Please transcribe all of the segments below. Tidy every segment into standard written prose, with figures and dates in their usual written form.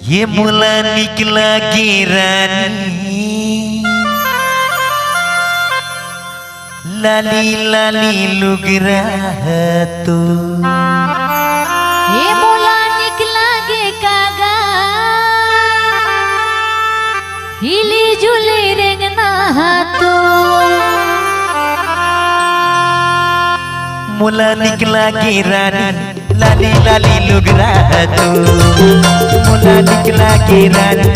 ये मुला निकला की रानी लाली लाली लुगरा तो ये मुला निकला गे कागा हिली जुली रेंगना तो मुला निकला की रानी लाली लाली लुगरा तो मुला निकला की रानी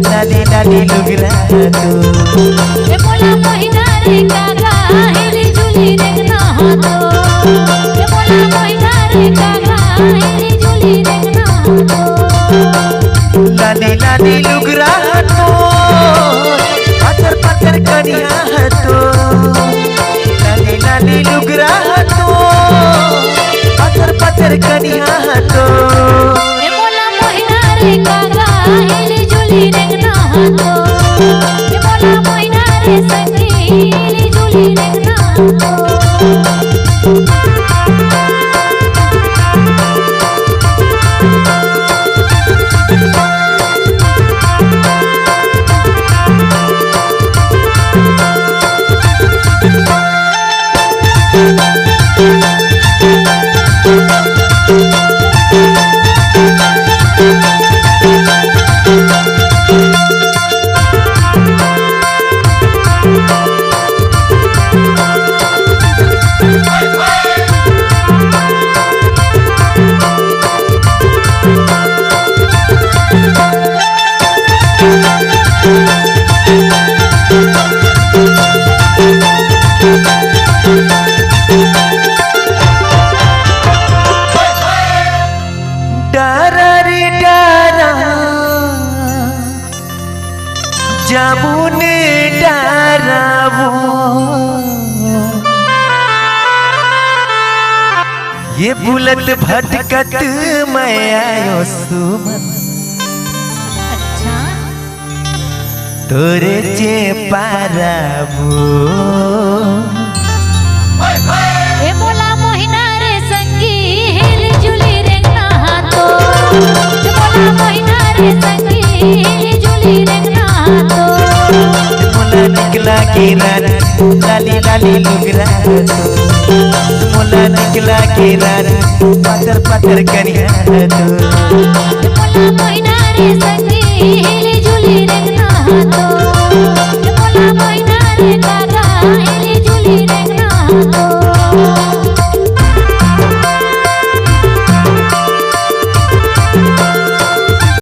लाली लाली लुगरा तो ये मुला मोहिना रे कागा हिली जुली रेंगना तो ये मुला मोहिना रे कागा हिली जुली रेंगना तो लाली लाली लुगरा तो पत्थर पत्थर कनिया तो लाली लाली लुगरा तो पत्थर पत्थर कनिया तो ये मोला मोहिना रे कागा हिली जुली रेंगना तो ये मोला मोहिना रे संगी हिली जुली रेंगना तो जामुन डारावो ये बुलत भटकत मैं आयो सुमन अच्छा तोरे चे पारावो ये मोला मोहिना रे संगी हिली जुली रेंगना तो ये मोला मोहिना रे संगी हिली जुली रेंगना तो मुला निकला की रानी लाली लाली लुगरा तो मुला निकला की रानी पत्थर पत्थर कनिया तो